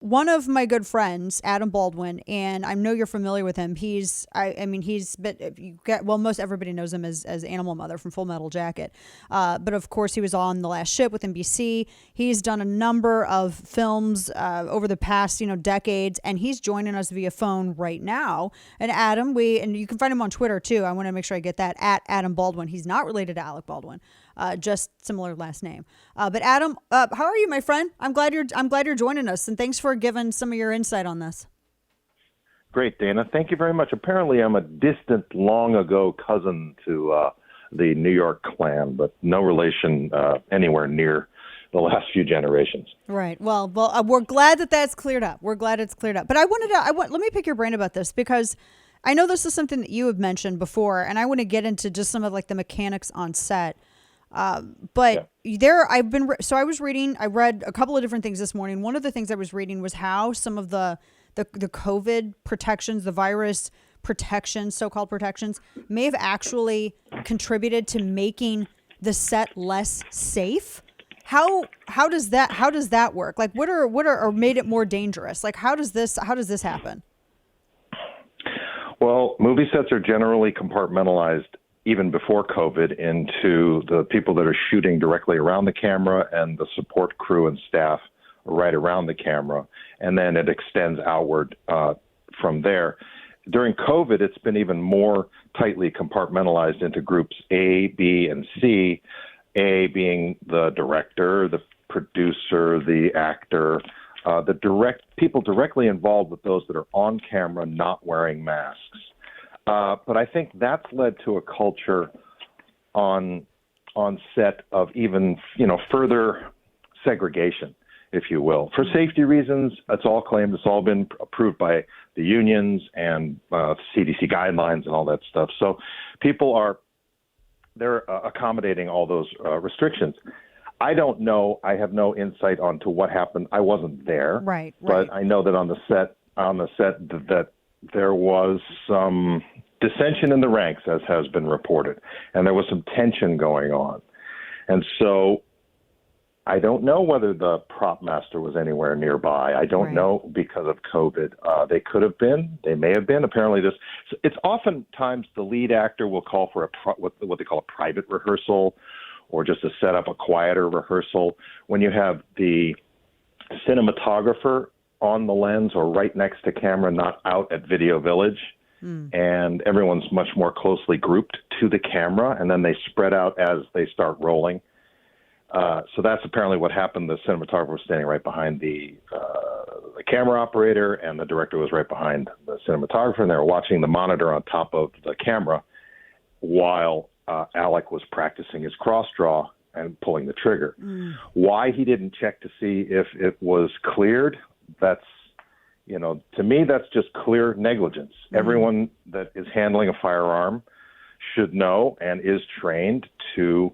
one of my good friends, Adam Baldwin, and I know you're familiar with him. He's most everybody knows him as Animal Mother from Full Metal Jacket. But of course, he was on The Last Ship with NBC. He's done a number of films over the past, decades, and he's joining us via phone right now. And Adam, and you can find him on Twitter too. I want to make sure I get that at Adam Baldwin. He's not related to Alec Baldwin. Just similar last name. But Adam, how are you, my friend? I'm glad you're joining us, and thanks for giving some of your insight on this. Great, Dana. Thank you very much. Apparently, I'm a distant, long ago cousin to the New York clan, but no relation anywhere near the last few generations. Right. Well, we're glad that's cleared up. We're glad it's cleared up. But let me pick your brain about this because I know this is something that you have mentioned before, and I want to get into just some of the mechanics on set. I read a couple of different things this morning. One of the things I was reading was how some of the COVID protections, the virus protections, so-called protections, may have actually contributed to making the set less safe. How does that work? What are made it more dangerous? How does this happen? Well, movie sets are generally compartmentalized even before COVID into the people that are shooting directly around the camera and the support crew and staff right around the camera. And then it extends outward from there. During COVID, it's been even more tightly compartmentalized into groups A, B, and C, A being the director, the producer, the actor, people directly involved with those that are on camera not wearing masks. But I think that's led to a culture on set of even, further segregation, if you will. For safety reasons, it's all claimed, it's all been approved by the unions and CDC guidelines and all that stuff. So people they're accommodating all those restrictions. I don't know. I have no insight onto what happened. I wasn't there. Right. But I know that on the set that there was some dissension in the ranks, as has been reported, and there was some tension going on. And so I don't know whether the prop master was anywhere nearby. I don't know because of COVID. They could have been. They may have been. Apparently, it's oftentimes the lead actor will call for what they call a private rehearsal or just to set up a quieter rehearsal. When you have the cinematographer on the lens or right next to camera, not out at Video Village, and everyone's much more closely grouped to the camera, and then they spread out as they start rolling. So that's apparently what happened. The cinematographer was standing right behind the camera operator, and the director was right behind the cinematographer, and they were watching the monitor on top of the camera while Alec was practicing his cross draw and pulling the trigger. Why he didn't check to see if it was cleared, that's, to me, that's just clear negligence. Everyone that is handling a firearm should know and is trained to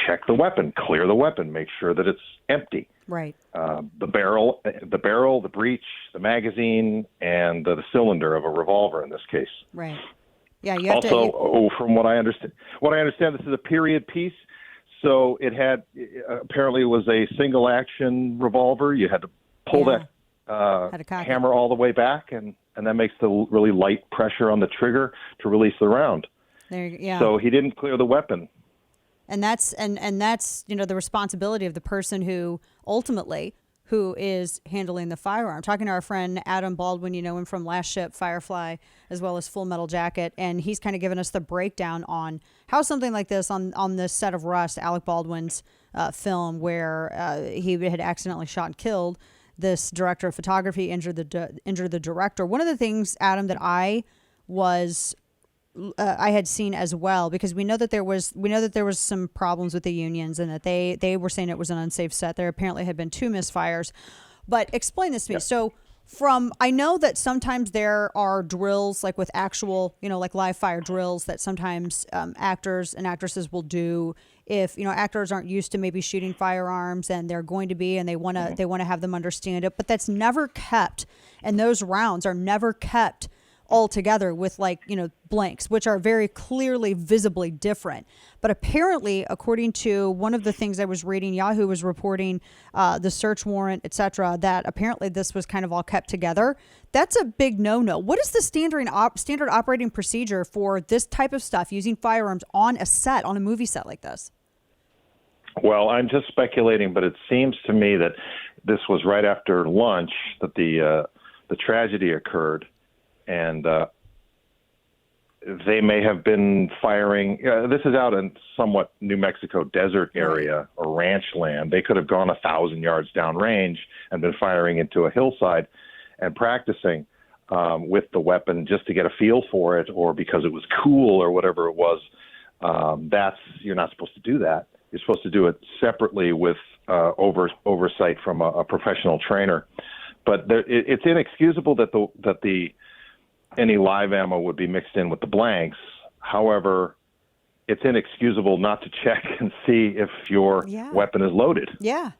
check the weapon, clear the weapon, make sure that it's empty. Right. The barrel, the breech, the magazine, and the cylinder of a revolver in this case. Right. Yeah. You have from what I understand, this is a period piece. So it had apparently it was a single action revolver. You had to pull that hammer all the way back, and that makes the really light pressure on the trigger to release the round. So he didn't clear the weapon. And that's the responsibility of the person who is handling the firearm. Talking to our friend Adam Baldwin, you know him from Last Ship, Firefly, as well as Full Metal Jacket, and he's kind of given us the breakdown on how something like this on this set of Rust, Alec Baldwin's film, where he had accidentally shot and killed this director of photography, injured the director. One of the things, Adam, that I had seen as well, because we know that there was some problems with the unions and that they were saying it was an unsafe set. There apparently had been 2 misfires. But explain this to me. Yep. So I know that sometimes there are drills, like with actual, like live fire drills that sometimes actors and actresses will do if, actors aren't used to maybe shooting firearms and they're going to be, and they want to have them understand it, but that's never kept. And those rounds are never kept all together with blanks, which are very clearly visibly different. But apparently, according to one of the things I was reading, Yahoo was reporting the search warrant, etc., that apparently this was kind of all kept together. That's a big no-no. What is the standard operating procedure for this type of stuff, using firearms on a movie set like this? Well, I'm just speculating, but it seems to me that this was right after lunch that the tragedy occurred, and they may have been firing. This is out in somewhat New Mexico desert area or ranch land. They could have gone 1,000 yards downrange and been firing into a hillside and practicing with the weapon just to get a feel for it, or because it was cool or whatever it was. You're not supposed to do that. You're supposed to do it separately with oversight from a professional trainer. But it's inexcusable that any live ammo would be mixed in with the blanks. However, it's inexcusable not to check and see if your weapon is loaded. Yeah,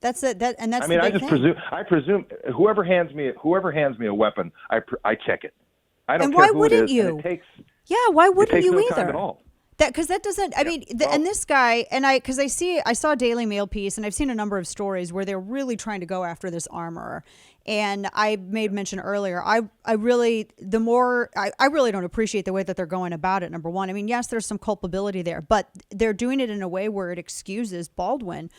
that's it. I presume whoever hands me a weapon, I check it. I don't and care why who wouldn't it is. you? And it takes, why wouldn't you no either? time at all. Because that doesn't, and this guy, I saw a Daily Mail piece, and I've seen a number of stories where they're really trying to go after this armorer. And I made mention earlier, I really don't appreciate the way that they're going about it, number one. I mean, yes, there's some culpability there, but they're doing it in a way where it excuses Baldwin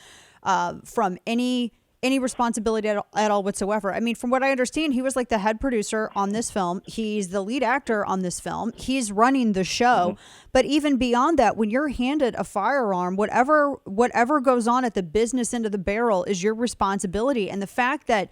from any responsibility at all whatsoever. I mean, from what I understand, he was like the head producer on this film. He's the lead actor on this film. He's running the show. Mm-hmm. But even beyond that, when you're handed a firearm, whatever goes on at the business end of the barrel is your responsibility. And the fact that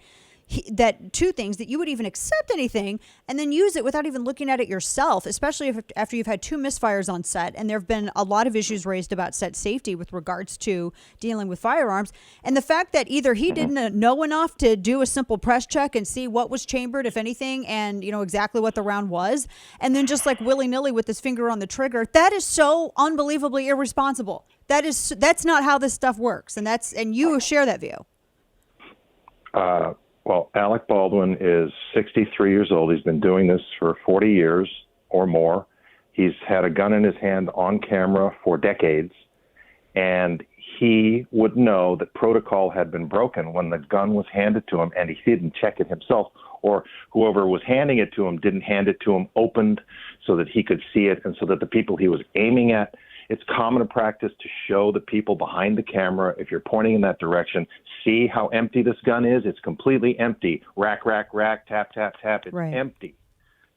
two things, that you would even accept anything and then use it without even looking at it yourself, especially after you've had 2 misfires on set, and there have been a lot of issues raised about set safety with regards to dealing with firearms, and the fact that either he didn't know enough to do a simple press check and see what was chambered, if anything, and exactly what the round was, and then just like willy-nilly with his finger on the trigger, that is so unbelievably irresponsible. That's not how this stuff works, and you share that view. Well, Alec Baldwin is 63 years old. He's been doing this for 40 years or more. He's had a gun in his hand on camera for decades, and he would know that protocol had been broken when the gun was handed to him and he didn't check it himself, or whoever was handing it to him didn't hand it to him opened so that he could see it and so that the people he was aiming at. It's common practice to show the people behind the camera, if you're pointing in that direction, see how empty this gun is. It's completely empty. Rack, rack, rack, tap, tap, tap. It's empty.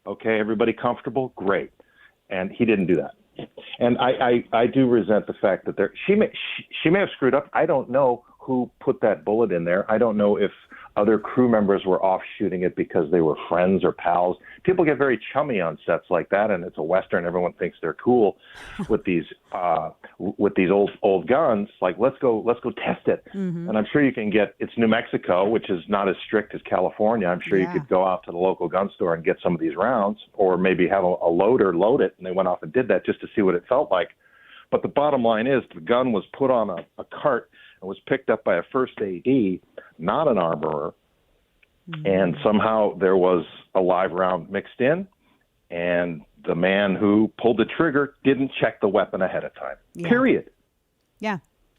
Okay, everybody comfortable? Great. And he didn't do that. And I do resent the fact that she may have screwed up. I don't know who put that bullet in there. I don't know if other crew members were off shooting it because they were friends or pals. People get very chummy on sets like that, and it's a Western. Everyone thinks they're cool with these old guns. Like, let's go test it. Mm-hmm. And I'm sure you can get. It's New Mexico, which is not as strict as California. I'm sure you could go out to the local gun store and get some of these rounds, or maybe have a loader load it. And they went off and did that just to see what it felt like. But the bottom line is, the gun was put on a cart and was picked up by a first AD, not an armorer. Mm-hmm. And somehow there was a live round mixed in, and the man who pulled the trigger didn't check the weapon ahead of time. Yeah. Period. Yeah.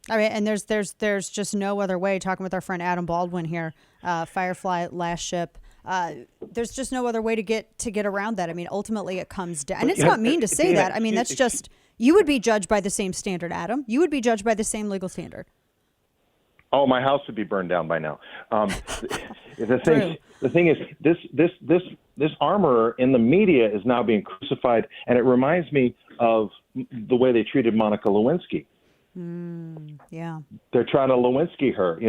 All right, and there's just no other way. Talking with our friend Adam Baldwin here, Firefly, Last Ship. There's just no other way to get around that. I mean, ultimately it comes down, and it's not mean to say that. I mean, that's just, you would be judged by the same standard, Adam. You would be judged by the same legal standard. Oh, my house would be burned down by now. The thing is, this armorer in the media is now being crucified, and it reminds me of the way they treated Monica Lewinsky. Yeah, they're trying to Lewinsky her.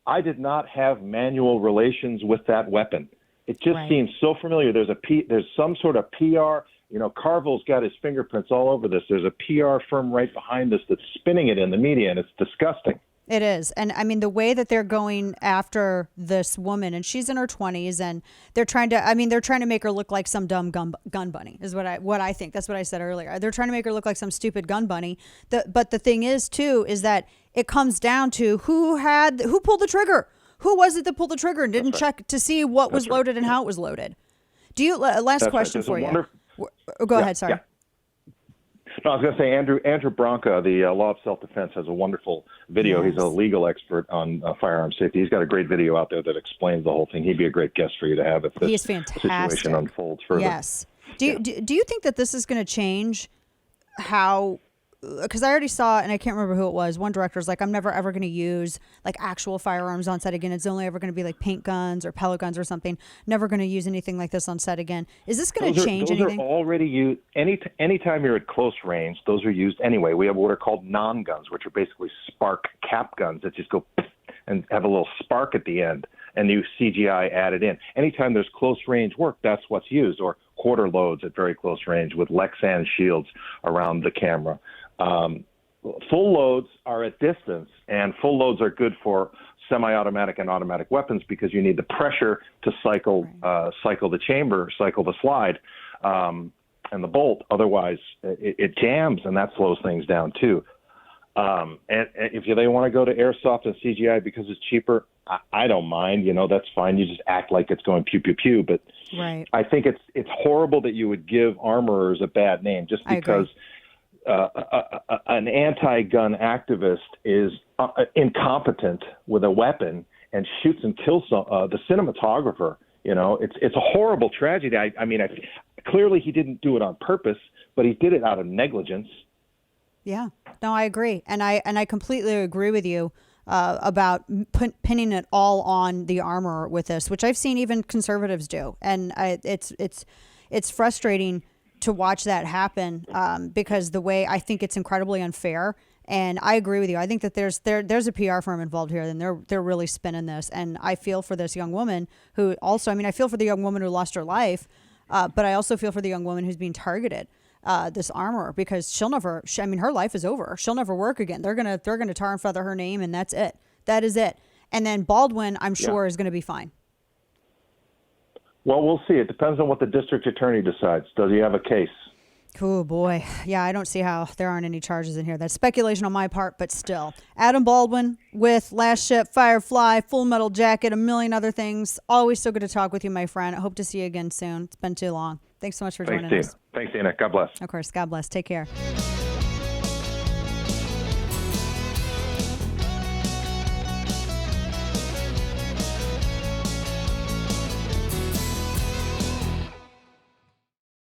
I did not have manual relations with that weapon. It just seems so familiar. There's some sort of PR. Carville's got his fingerprints all over this. There's a PR firm right behind this that's spinning it in the media, and it's disgusting. It is. And I mean, the way that they're going after this woman, and she's in her 20s, and they're trying to make her look like some dumb gun bunny, is what I think. That's what I said earlier. They're trying to make her look like some stupid gun bunny. But the thing is, too, is that it comes down to who pulled the trigger. Who was it that pulled the trigger and didn't check to see what was loaded and how it was loaded? Do you? Last That's question right. for you. Go Yeah, ahead. Sorry. yeah. No, I was going to say Andrew Branca, the Law of Self-Defense, has a wonderful video. Yes. He's a legal expert on firearm safety. He's got a great video out there that explains the whole thing. He'd be a great guest for you to have if this situation unfolds further. Yes. Do you think that this is going to change how? Because I already saw, and I can't remember who it was. One director's like, I'm never ever going to use like actual firearms on set again. It's only ever going to be like paint guns or pellet guns or something. Never going to use anything like this on set again. Is this going to change anything? Those are already used. Anytime you're at close range, those are used anyway. We have what are called non-guns, which are basically spark cap guns that just go and have a little spark at the end, and you CGI added in. Anytime there's close range work, that's what's used, or quarter loads at very close range with Lexan shields around the camera. Full loads are at distance, and full loads are good for semi-automatic and automatic weapons because you need the pressure to cycle the chamber, cycle the slide, and the bolt. Otherwise, it jams, and that slows things down too. And if they want to go to airsoft and CGI because it's cheaper, I don't mind. That's fine. You just act like it's going pew pew pew. But right. I think it's horrible that you would give armorers a bad name just because. An anti-gun activist is incompetent with a weapon and shoots and kills the cinematographer. It's a horrible tragedy. I mean, clearly he didn't do it on purpose, but he did it out of negligence. Yeah, no, I agree, and I completely agree with you about pinning it all on the armorer with this, which I've seen even conservatives do, and it's frustrating to watch that happen because the way I think it's incredibly unfair. And I agree with you. I think that there's a PR firm involved here, and they're really spinning this. And I feel for this young woman who also, I feel for the young woman who lost her life, but I also feel for the young woman who's being targeted, this armorer, because her life is over. She'll never work again. They're gonna tar and feather her name, and that's it. That is it. And then Baldwin, I'm sure, is going to be fine. Well, we'll see. It depends on what the district attorney decides. Does he have a case? Oh, boy. Yeah, I don't see how there aren't any charges in here. That's speculation on my part, but still. Adam Baldwin with Last Ship, Firefly, Full Metal Jacket, a million other things. Always so good to talk with you, my friend. I hope to see you again soon. It's been too long. Thanks so much for joining us. Thanks, Dana. God bless. Of course. God bless. Take care.